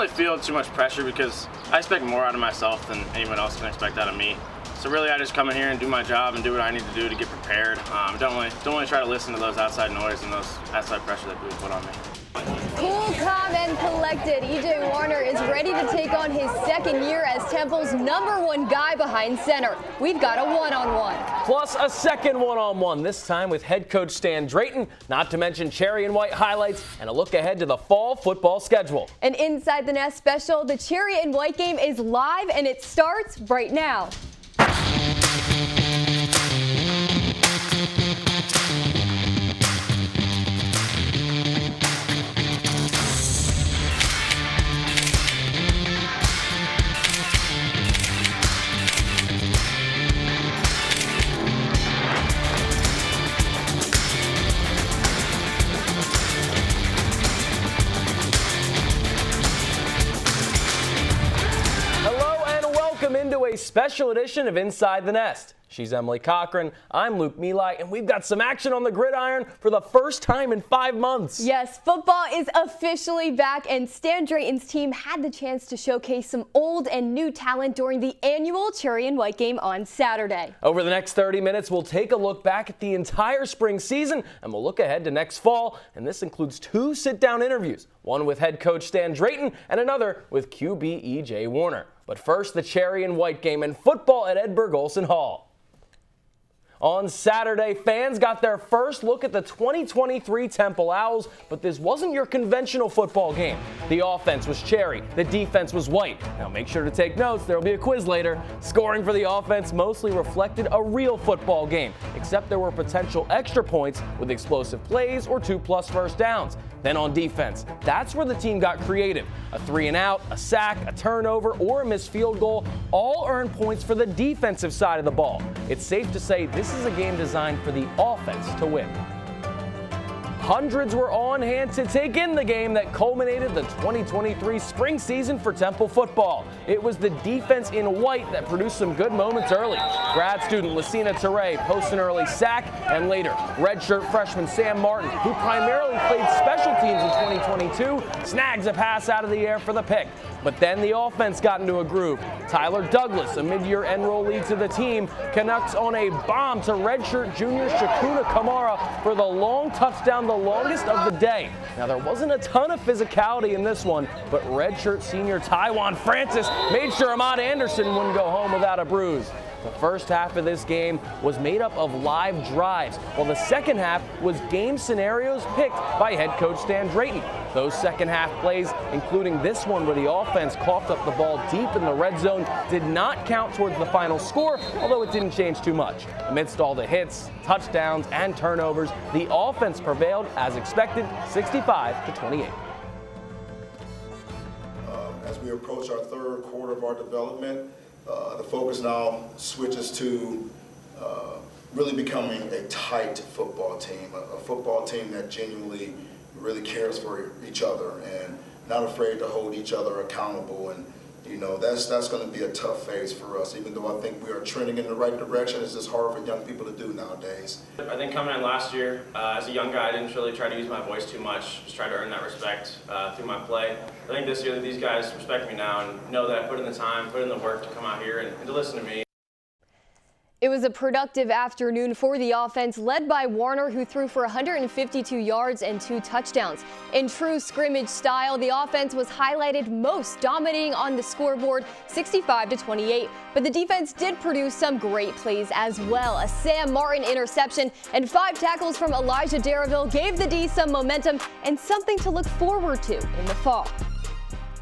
really feel too much pressure because I expect more out of myself than anyone else can expect out of me. So really, I just come in here and do my job and do what I need to do to get prepared. Don't really try to listen to those outside noise and those outside pressure that people put on me. Cool, calm, and collected, E.J. Warner is ready to take on his second year as Temple's #1 guy behind center. We've got a one-on-one. Plus a second one-on-one, this time with head coach Stan Drayton, not to mention cherry and white highlights and a look ahead to the fall football schedule. An Inside the Nest special, the cherry and white game is live and it starts right now. Into a special edition of Inside the Nest. She's Emilie Cochrane, I'm Luke Meli, and we've got some action on the gridiron for the first time in 5 months. Yes, football is officially back, and Stan Drayton's team had the chance to showcase some old and new talent during the annual cherry and white game on Saturday. Over the next 30 minutes, we'll take a look back at the entire spring season, and we'll look ahead to next fall, and this includes 2 sit-down interviews, one with head coach Stan Drayton and another with QB E.J. Warner. But first, the cherry and white game and football at Edberg Olson Hall. On Saturday, fans got their first look at the 2023 Temple Owls, but this wasn't your conventional football game. The offense was cherry, the defense was white. Now make sure to take notes, there will be a quiz later. Scoring for the offense mostly reflected a real football game, except there were potential extra points with explosive plays or 2+ first downs. Then on defense, that's where the team got creative. A 3-and-out, a sack, a turnover, or a missed field goal all earned points for the defensive side of the ball. It's safe to say this is a game designed for the offense to win. Hundreds were on hand to take in the game that culminated the 2023 spring season for Temple football. It was the defense in white that produced some good moments early. Grad student Lucina Teray posts an early sack, and later, redshirt freshman Sam Martin, who primarily played special teams in 2022, snags a pass out of the air for the pick. But then the offense got into a groove. Tyler Douglas, a mid-year enrollee to the team, connects on a bomb to redshirt junior Shakuna Kamara for the long touchdown, the longest of the day. Now, there wasn't a ton of physicality in this one, but redshirt senior Tywan Francis made sure Ahmad Anderson wouldn't go home without a bruise. The first half of this game was made up of live drives, while the second half was game scenarios picked by head coach Stan Drayton. Those second half plays, including this one where the offense coughed up the ball deep in the red zone, did not count towards the final score, although it didn't change too much. Amidst all the hits, touchdowns, and turnovers, the offense prevailed as expected, 65-28. As we approach our third quarter of our development, the focus now switches to really becoming a tight football team, a football team that genuinely really cares for each other and not afraid to hold each other accountable. And you know, that's going to be a tough phase for us, even though I think we are trending in the right direction. It's just hard for young people to do nowadays. I think coming in last year, as a young guy, I didn't really try to use my voice too much, just try to earn that respect through my play. I think this year that these guys respect me now and know that I put in the time, put in the work to come out here and to listen to me. It was a productive afternoon for the offense, led by Warner, who threw for 152 yards and 2 touchdowns. In true scrimmage style, the offense was highlighted most, dominating on the scoreboard 65-28. But the defense did produce some great plays as well. A Sam Martin interception and 5 tackles from Elijah Darraville gave the D some momentum and something to look forward to in the fall.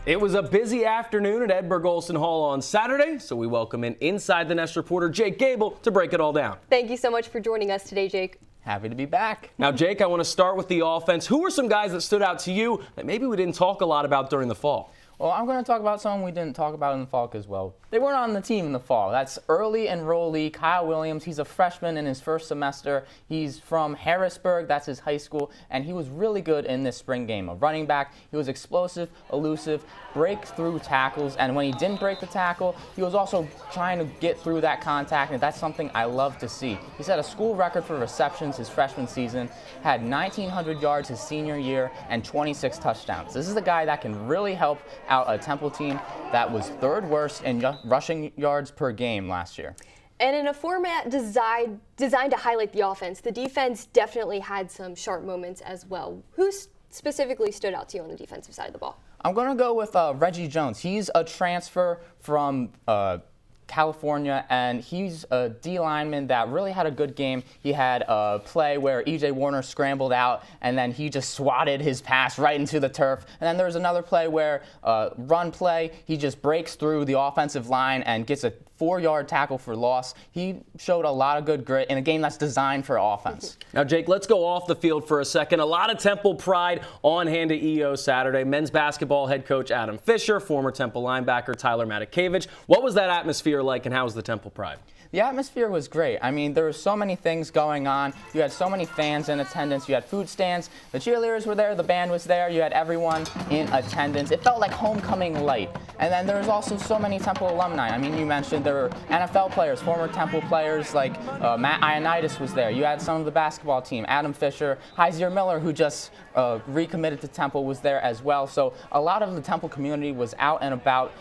It was a busy afternoon at Edberg Olson Hall on Saturday, so we welcome in Inside the Nest reporter Jake Gable to break it all down. Thank you so much for joining us today, Jake. Happy to be back. Now, Jake, I want to start with the offense. Who were some guys that stood out to you that maybe we didn't talk a lot about during the fall? Well, I'm going to talk about someone we didn't talk about in the fall as well. They weren't on the team in the fall. That's early enrollee Kyle Williams. He's a freshman in his first semester. He's from Harrisburg. That's his high school. And he was really good in this spring game. A running back. He was explosive, elusive, breakthrough tackles. And when he didn't break the tackle, he was also trying to get through that contact. And that's something I love to see. He set a school record for receptions his freshman season, had 1,900 yards his senior year, and 26 touchdowns. This is a guy that can really help out a Temple team that was 3rd worst in rushing yards per game last year. And in a format designed to highlight the offense, the defense definitely had some sharp moments as well. Who specifically stood out to you on the defensive side of the ball? I'm going to go with Reggie Jones. He's a transfer from California, and he's a D lineman that really had a good game. He had a play where E.J. Warner scrambled out, and then he just swatted his pass right into the turf. And then there was another play where run play, he just breaks through the offensive line and gets a 4-yard tackle for loss. He showed a lot of good grit in a game that's designed for offense. Now, Jake, let's go off the field for a second. A lot of Temple pride on hand at EO Saturday. Men's basketball head coach Adam Fisher, former Temple linebacker Tyler Matakevich. What was that atmosphere like, and how was the Temple pride? The atmosphere was great. I mean, there were so many things going on. You had so many fans in attendance. You had food stands. The cheerleaders were there. The band was there. You had everyone in attendance. It felt like homecoming light. And then there was also so many Temple alumni. I mean, you mentioned there were NFL players, former Temple players like Matt Ioannidis was there. You had some of the basketball team. Adam Fisher, Heiser Miller, who just recommitted to Temple, was there as well. So a lot of the Temple community was out and about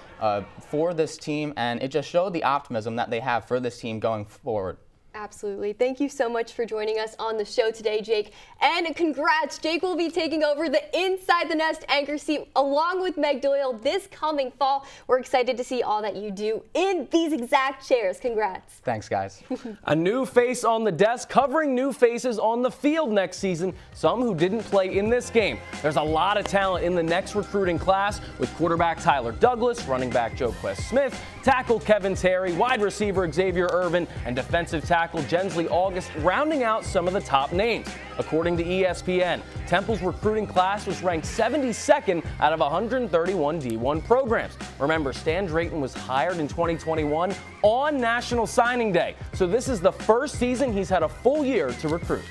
for this team, and it just showed the optimism that they have for this team going forward. Absolutely. Thank you so much for joining us on the show today, Jake. And congrats, Jake will be taking over the Inside the Nest anchor seat along with Meg Doyle this coming fall. We're excited to see all that you do in these exact chairs. Congrats. Thanks, guys. A new face on the desk covering new faces on the field next season, some who didn't play in this game. There's a lot of talent in the next recruiting class with quarterback Tyler Douglas, running back Joe Quest Smith, tackle Kevin Terry, wide receiver Xavier Irvin, and defensive tackle Gensley August rounding out some of the top names. According to ESPN, Temple's recruiting class was ranked 72nd out of 131 D1 programs. Remember, Stan Drayton was hired in 2021 on National Signing Day, so this is the first season he's had a full year to recruit.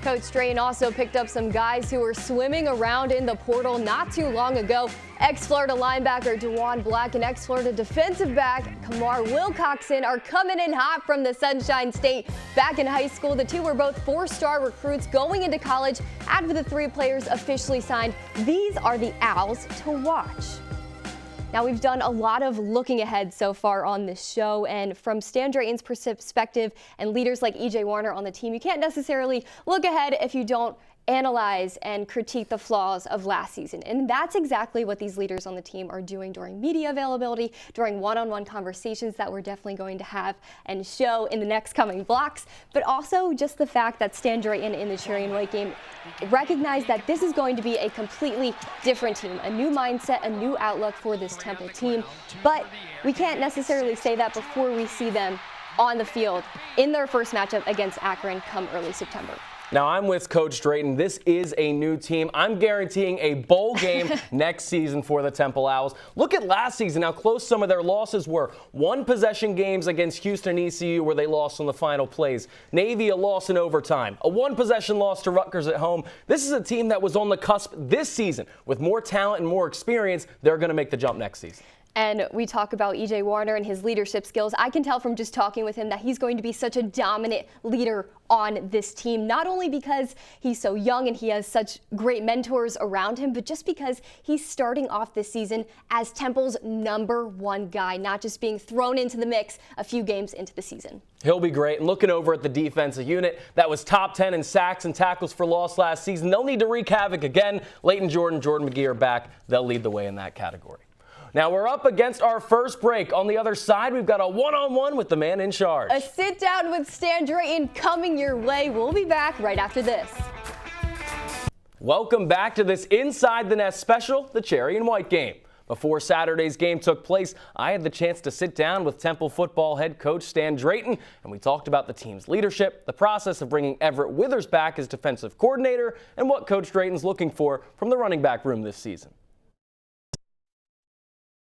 Coach Drayton also picked up some guys who were swimming around in the portal not too long ago. Ex-Florida linebacker DeJuan Black and ex-Florida defensive back Kamar Wilcoxon are coming in hot from the Sunshine State. Back in high school, the two were both 4-star recruits going into college. After the 3 players officially signed, these are the Owls to watch. Now, we've done a lot of looking ahead so far on this show, and from Stan Drayton's perspective and leaders like E.J. Warner on the team, you can't necessarily look ahead if you don't analyze and critique the flaws of last season. And that's exactly what these leaders on the team are doing during media availability, during one-on-one conversations that we're definitely going to have and show in the next coming blocks, but also just the fact that Stan Drayton in the cherry and white game recognized that this is going to be a completely different team, a new mindset, a new outlook for this Temple team. But we can't necessarily say that before we see them on the field in their first matchup against Akron come early September. Now, I'm with Coach Drayton. This is a new team. I'm guaranteeing a bowl game next season for the Temple Owls. Look at last season, how close some of their losses were. 1-possession games against Houston and ECU where they lost on the final plays. Navy, a loss in overtime. A 1-possession loss to Rutgers at home. This is a team that was on the cusp this season. With more talent and more experience, they're going to make the jump next season. And we talk about E.J. Warner and his leadership skills. I can tell from just talking with him that he's going to be such a dominant leader on this team, not only because he's so young and he has such great mentors around him, but just because he's starting off this season as Temple's #1 guy, not just being thrown into the mix a few games into the season. He'll be great. And looking over at the defensive unit that was top 10 in sacks and tackles for loss last season, they'll need to wreak havoc again. Leighton Jordan McGee are back. They'll lead the way in that category. Now we're up against our first break. On the other side, we've got a one-on-one with the man in charge. A sit down with Stan Drayton coming your way. We'll be back right after this. Welcome back to this Inside the Nest special, the Cherry and White game. Before Saturday's game took place, I had the chance to sit down with Temple football head coach Stan Drayton, and we talked about the team's leadership, the process of bringing Everett Withers back as defensive coordinator, and what Coach Drayton's looking for from the running back room this season.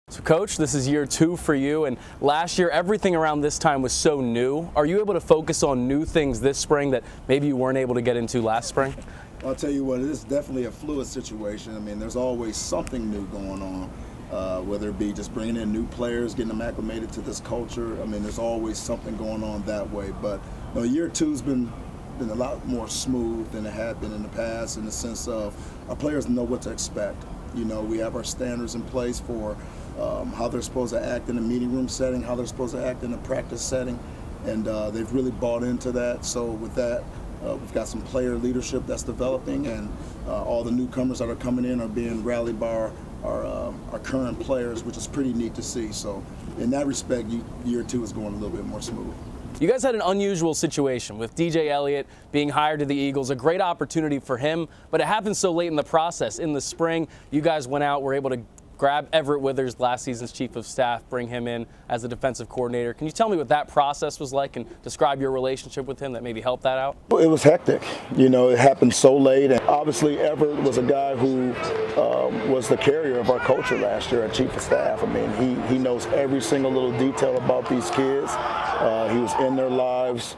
So, Coach, this is year 2 for you, and last year everything around this time was so new. Are you able to focus on new things this spring that maybe you weren't able to get into last spring? Well, I'll tell you what, it is definitely a fluid situation. I mean, there's always something new going on, whether it be just bringing in new players, getting them acclimated to this culture. I mean, there's always something going on that way. But you know, year 2's been a lot more smooth than it had been in the past, in the sense of our players know what to expect. You know, we have our standards in place for how they're supposed to act in a meeting room setting, how they're supposed to act in a practice setting, and they've really bought into that. So with that, we've got some player leadership that's developing, and all the newcomers that are coming in are being rallied by our current players, which is pretty neat to see. So in that respect, year 2 is going a little bit more smooth. You guys had an unusual situation with DJ Elliott being hired to the Eagles, a great opportunity for him, but it happened so late in the process. In the spring, you guys went out, were able to grab Everett Withers, last season's chief of staff, bring him in as a defensive coordinator. Can you tell me what that process was like and describe your relationship with him that maybe helped that out? It was hectic. You know, it happened so late. And obviously, Everett was a guy who was the carrier of our culture last year at chief of staff. I mean, he knows every single little detail about these kids. He was in their lives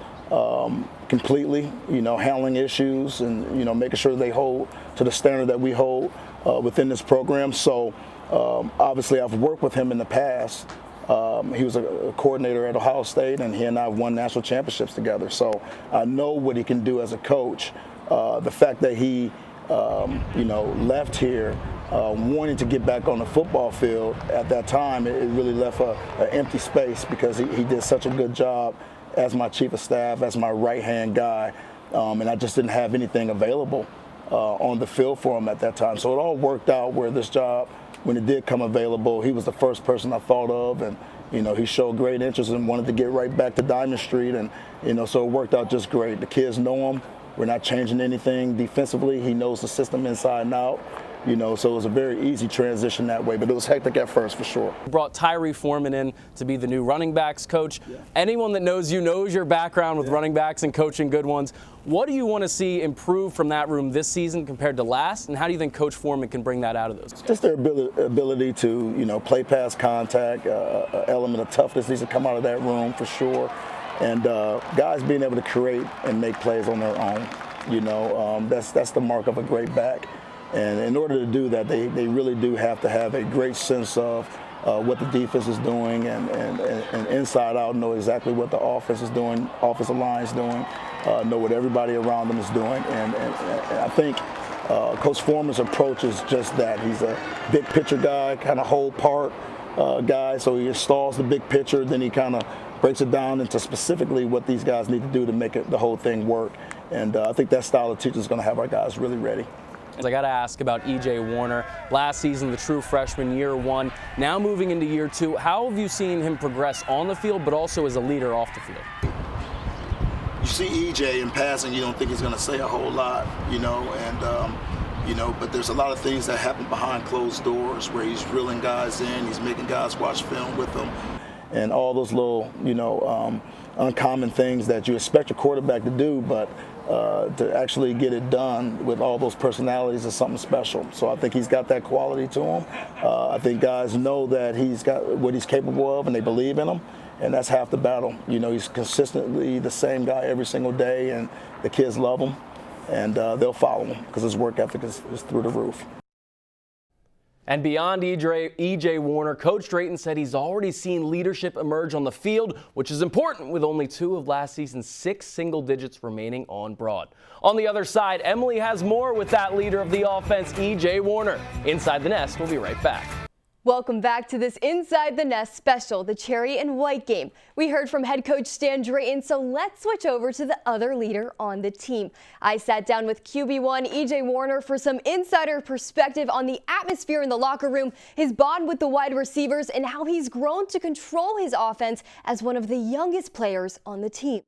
completely, you know, handling issues and, you know, making sure they hold to the standard that we hold within this program. So obviously, I've worked with him in the past. He was a coordinator at Ohio State, and he and I won national championships together. So I know what he can do as a coach. The fact that he, you know, left here wanting to get back on the football field at that time, it really left an empty space because he did such a good job as my chief of staff, as my right-hand guy, and I just didn't have anything available on the field for him at that time. So it all worked out where this job, when it did come available, he was the first person I thought of, and you know, he showed great interest and wanted to get right back to Diamond Street, and you know, so it worked out just great. The kids know him. We're not changing anything defensively. He knows the system inside and out. You know, so it was a very easy transition that way, but it was hectic at first for sure. Brought Tyree Foreman in to be the new running backs coach. Yeah. Anyone that knows you knows your background with running backs and coaching good ones. What do you want to see improve from that room this season compared to last, and how do you think Coach Foreman can bring that out of those guys? Just their ability to, you know, play past contact, an element of toughness needs to come out of that room for sure, and guys being able to create and make plays on their own. You know, that's the mark of a great back. And in order to do that, they really do have to have a great sense of what the defense is doing and inside out know exactly what the offense is doing, offensive line is doing, know what everybody around them is doing. And I think Coach Foreman's approach is just that. He's a big picture guy, kind of whole part guy, so he installs the big picture, then he kind of breaks it down into specifically what these guys need to do to make the whole thing work. And I think that style of teaching is going to have our guys really ready. I got to ask about E.J. Warner. Last season, the true freshman, year 1. Now moving into year 2, how have you seen him progress on the field, but also as a leader off the field? You see E.J. in passing, you don't think he's going to say a whole lot, you know, and you know, but there's a lot of things that happen behind closed doors where he's reeling guys in, he's making guys watch film with them, and all those little, you know, uncommon things that you expect your quarterback to do, but to actually get it done with all those personalities is something special. So I think he's got that quality to him. I think guys know that he's got what he's capable of and they believe in him, and that's half the battle. You know, he's consistently the same guy every single day, and the kids love him, and they'll follow him because his work ethic is through the roof. And beyond E.J. Warner, Coach Drayton said he's already seen leadership emerge on the field, which is important with only 2 of last season's 6 single digits remaining on broad. On the other side, Emilie has more with that leader of the offense, E.J. Warner. Inside the Nest, we'll be right back. Welcome back to this Inside the Nest special, the Cherry and White game. We heard from head coach Stan Drayton, so let's switch over to the other leader on the team. I sat down with QB1 E.J. Warner for some insider perspective on the atmosphere in the locker room, his bond with the wide receivers, and how he's grown to control his offense as one of the youngest players on the team.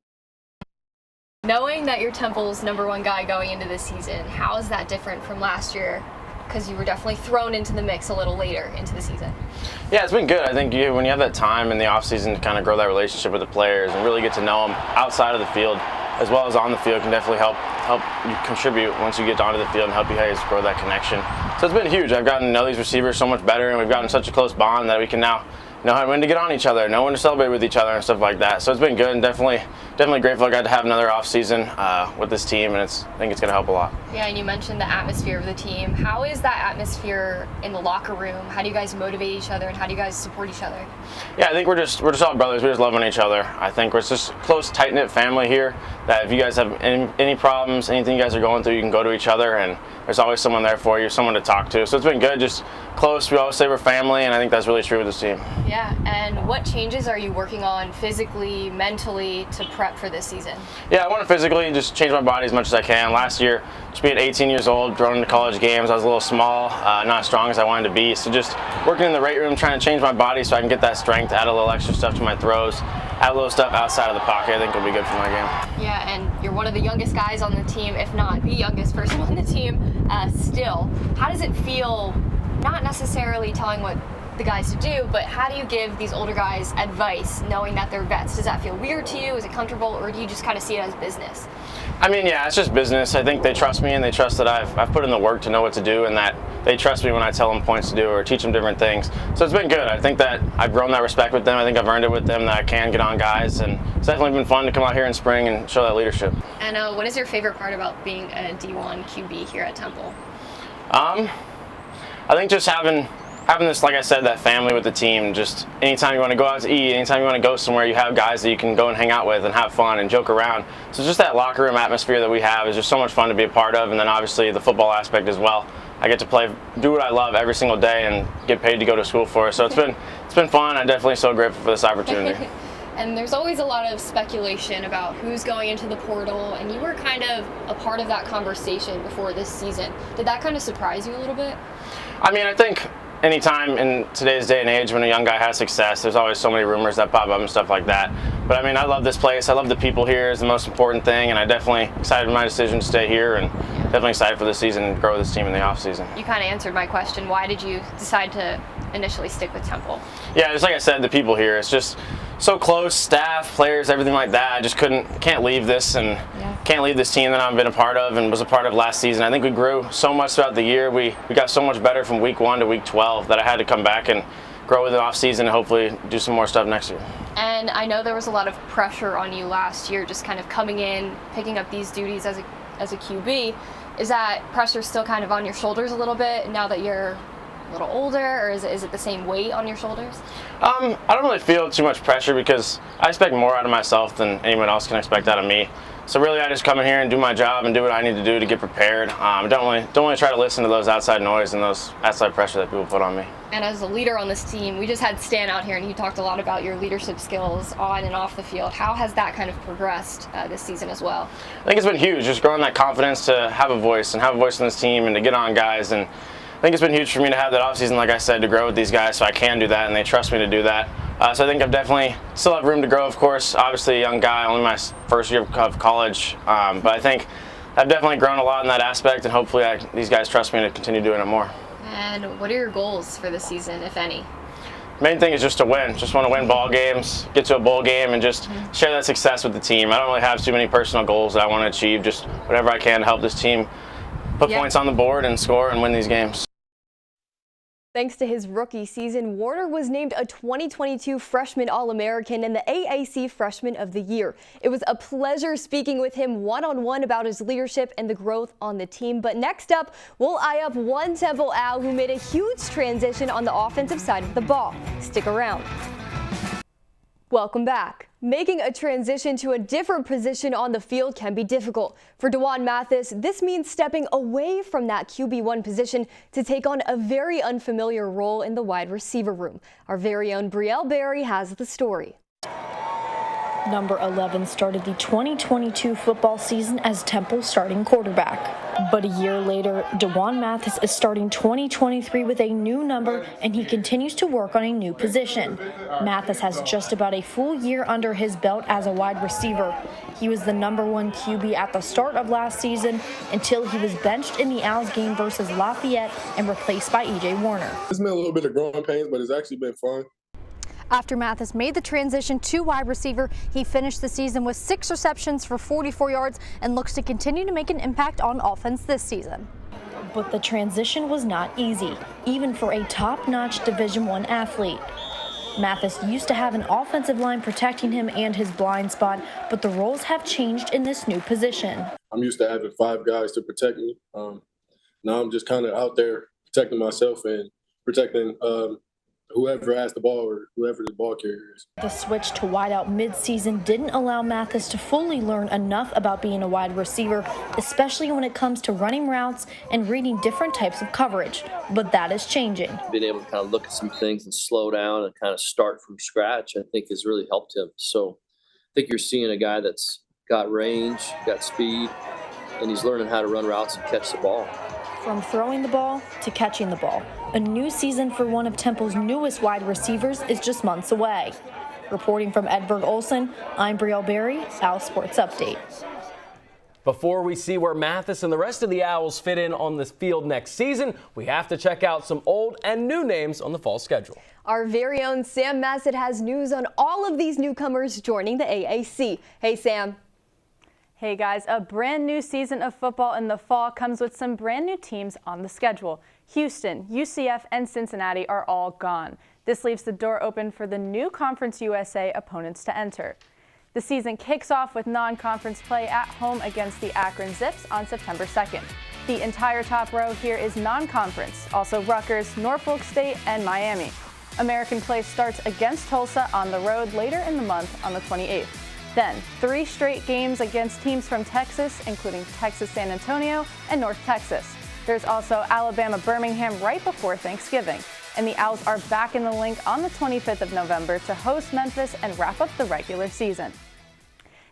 Knowing that you're Temple's #1 guy going into this season, how is that different from last year? Because you were definitely thrown into the mix a little later into the season. Yeah, it's been good. I think when you have that time in the offseason to kind of grow that relationship with the players and really get to know them outside of the field as well as on the field can definitely help you contribute once you get onto the field and help you guys grow that connection. So it's been huge. I've gotten to know these receivers so much better, and we've gotten such a close bond that we can now know when to get on each other, know when to celebrate with each other and stuff like that. So it's been good, and definitely grateful I got to have another off season with this team, and I think it's going to help a lot. Yeah, and you mentioned the atmosphere of the team. How is that atmosphere in the locker room? How do you guys motivate each other, and how do you guys support each other? Yeah, I think we're just all brothers. We just love on each other. I think we're just a close, tight-knit family here, that if you guys have any problems, anything you guys are going through, you can go to each other, and there's always someone there for you, someone to talk to. So it's been good, just close. We always say we're family, and I think that's really true with this team. Yeah, and what changes are you working on physically, mentally to prep for this season? Yeah, I want to physically just change my body as much as I can. Last year, just being 18 years old, thrown into college games, I was a little small, not as strong as I wanted to be. So just working in the weight room, trying to change my body so I can get that strength, add a little extra stuff to my throws, add a little stuff outside of the pocket, I think will be good for my game. Yeah, and you're one of the youngest guys on the team, if not the youngest person on the team still. How does it feel, not necessarily telling what the guys to do, but how do you give these older guys advice knowing that they're vets? Does that feel weird to you? Is it comfortable, or do you just kind of see it as business? I mean, yeah, it's just business. I think they trust me, and they trust that I've put in the work to know what to do, and that they trust me when I tell them points to do or teach them different things. So it's been good. I think that I've grown that respect with them. I think I've earned it with them, that I can get on guys, and it's definitely been fun to come out here in spring and show that leadership. And what is your favorite part about being a D1 QB here at Temple? I think just having this, like I said, that family with the team. Just anytime you want to go out to eat, anytime you want to go somewhere, you have guys that you can go and hang out with and have fun and joke around. So just that locker room atmosphere that we have is just so much fun to be a part of. And then obviously the football aspect as well. I get to do what I love every single day and get paid to go to school for. So it's been fun. I'm definitely so grateful for this opportunity. And there's always a lot of speculation about who's going into the portal, and you were kind of a part of that conversation before this season. Did that kind of surprise you a little bit? I mean, I think anytime in today's day and age when a young guy has success, there's always so many rumors that pop up and stuff like that. But I mean, I love this place. I love the people here is the most important thing, and I definitely excited for my decision to stay here, and definitely excited for this season and grow this team in the off season. You kind of answered my question. Why did you decide to initially stick with Temple? Yeah, just like I said, the people here, it's just so close, staff, players, everything like that. I just can't leave this, and can't leave this team that I've been a part of and was a part of last season. I think we grew so much throughout the year. We got so much better from week 1 to week 12 that I had to come back and grow with the off season and hopefully do some more stuff next year. And I know there was a lot of pressure on you last year, just kind of coming in, picking up these duties as a QB. Is that pressure still kind of on your shoulders a little bit now that you're a little older, or is it the same weight on your shoulders? I don't really feel too much pressure because I expect more out of myself than anyone else can expect out of me. So really, I just come in here and do my job and do what I need to do to get prepared. Don't really try to listen to those outside noise and those outside pressure that people put on me. And as a leader on this team, we just had Stan out here, and he talked a lot about your leadership skills on and off the field. How has that kind of progressed this season as well? I think it's been huge, just growing that confidence to have a voice in this team and to get on guys. And I think it's been huge for me to have that offseason, like I said, to grow with these guys so I can do that, and they trust me to do that. So I think I've definitely still have room to grow, of course. Obviously a young guy, only my first year of college. But I think I've definitely grown a lot in that aspect, and hopefully these guys trust me to continue doing it more. And what are your goals for this season, if any? Main thing is just to win. Just want to win ball games, get to a bowl game, and just share that success with the team. I don't really have too many personal goals that I want to achieve. Just whatever I can to help this team put points on the board and score and win these games. Thanks to his rookie season, Warner was named a 2022 Freshman All-American and the AAC Freshman of the Year. It was a pleasure speaking with him one-on-one about his leadership and the growth on the team. But next up, we'll eye up one Temple Owl who made a huge transition on the offensive side of the ball. Stick around. Welcome back. Making a transition to a different position on the field can be difficult. For DeJuan Mathis, this means stepping away from that QB1 position to take on a very unfamiliar role in the wide receiver room. Our very own Brielle Berry has the story. Number 11 started the 2022 football season as Temple's starting quarterback. But a year later, DeJuan Mathis is starting 2023 with a new number, and he continues to work on a new position. Mathis has just about a full year under his belt as a wide receiver. He was the #1 QB at the start of last season until he was benched in the Owls game versus Lafayette and replaced by E.J. Warner. It's been a little bit of growing pains, but it's actually been fun. After Mathis made the transition to wide receiver, he finished the season with 6 receptions for 44 yards and looks to continue to make an impact on offense this season. But the transition was not easy, even for a top-notch Division I athlete. Mathis used to have an offensive line protecting him and his blind spot, but the roles have changed in this new position. I'm used to having 5 guys to protect me. Now I'm just kind of out there protecting myself and protecting whoever has the ball or whoever the ball carrier is. The switch to wideout mid-season didn't allow Mathis to fully learn enough about being a wide receiver, especially when it comes to running routes and reading different types of coverage. But that is changing. Being able to kind of look at some things and slow down and kind of start from scratch, I think has really helped him. So I think you're seeing a guy that's got range, got speed, and he's learning how to run routes and catch the ball. From throwing the ball to catching the ball, a new season for one of Temple's newest wide receivers is just months away. Reporting from Edberg Olson, I'm Brielle Berry, Owl Sports Update. Before we see where Mathis and the rest of the Owls fit in on this field next season, we have to check out some old and new names on the fall schedule. Our very own Sam Massett has news on all of these newcomers joining the AAC. Hey, Sam. Hey guys, a brand new season of football in the fall comes with some brand new teams on the schedule. Houston, UCF, and Cincinnati are all gone. This leaves the door open for the new Conference USA opponents to enter. The season kicks off with non-conference play at home against the Akron Zips on September 2nd. The entire top row here is non-conference, also Rutgers, Norfolk State, and Miami. American play starts against Tulsa on the road later in the month on the 28th. Then, 3 straight games against teams from Texas, including Texas San Antonio and North Texas. There's also Alabama Birmingham right before Thanksgiving. And the Owls are back in the link on the 25th of November to host Memphis and wrap up the regular season.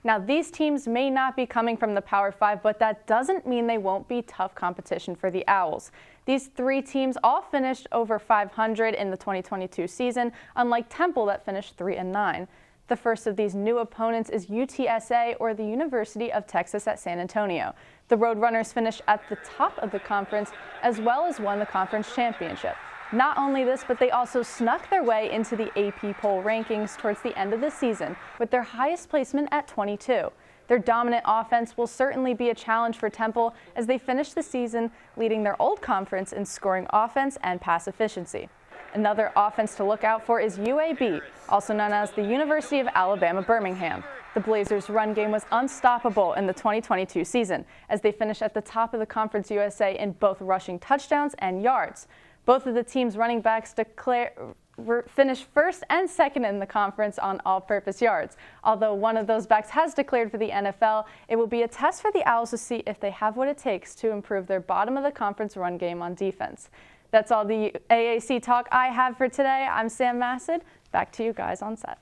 Now, these teams may not be coming from the Power 5, but that doesn't mean they won't be tough competition for the Owls. These 3 teams all finished over 500 in the 2022 season, unlike Temple that finished 3-9. The first of these new opponents is UTSA, or the University of Texas at San Antonio. The Roadrunners finished at the top of the conference, as well as won the conference championship. Not only this, but they also snuck their way into the AP poll rankings towards the end of the season, with their highest placement at 22. Their dominant offense will certainly be a challenge for Temple as they finish the season leading their old conference in scoring offense and pass efficiency. Another offense to look out for is UAB, also known as the University of Alabama Birmingham. The Blazers' run game was unstoppable in the 2022 season as they finished at the top of the Conference USA in both rushing touchdowns and yards. Both of the team's running backs finished first and second in the conference on all-purpose yards. Although one of those backs has declared for the NFL, it will be a test for the Owls to see if they have what it takes to improve their bottom of the conference run game on defense. That's all the AAC talk I have for today. I'm Sam Massett. Back to you guys on set.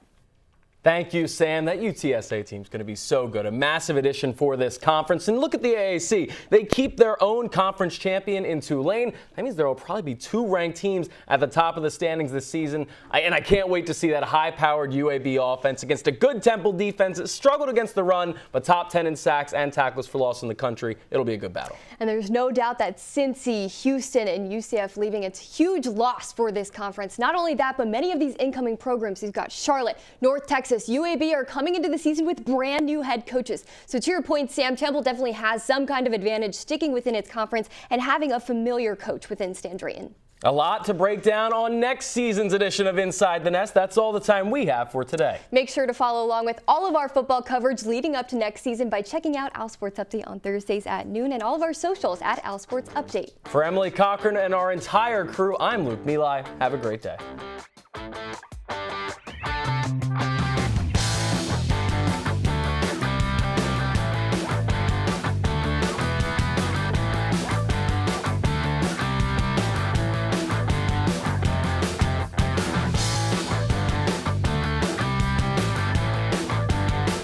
Thank you, Sam. That UTSA team's going to be so good. A massive addition for this conference. And look at the AAC. They keep their own conference champion in Tulane. That means there will probably be 2 ranked teams at the top of the standings this season. And I can't wait to see that high-powered UAB offense against a good Temple defense that struggled against the run, but top 10 in sacks and tackles for loss in the country. It'll be a good battle. And there's no doubt that Cincy, Houston, and UCF leaving, it's a huge loss for this conference. Not only that, but many of these incoming programs, you've got Charlotte, North Texas, UAB are coming into the season with brand new head coaches. So to your point, Sam, Temple definitely has some kind of advantage sticking within its conference and having a familiar coach within Stan Drayton. A lot to break down on next season's edition of Inside the Nest. That's all the time we have for today. Make sure to follow along with all of our football coverage leading up to next season by checking out Owl Sports Update on Thursdays at noon and all of our socials at Owl Sports Update. For Emilie, Cochrane, and our entire crew, I'm Luke Meli. Have a great day.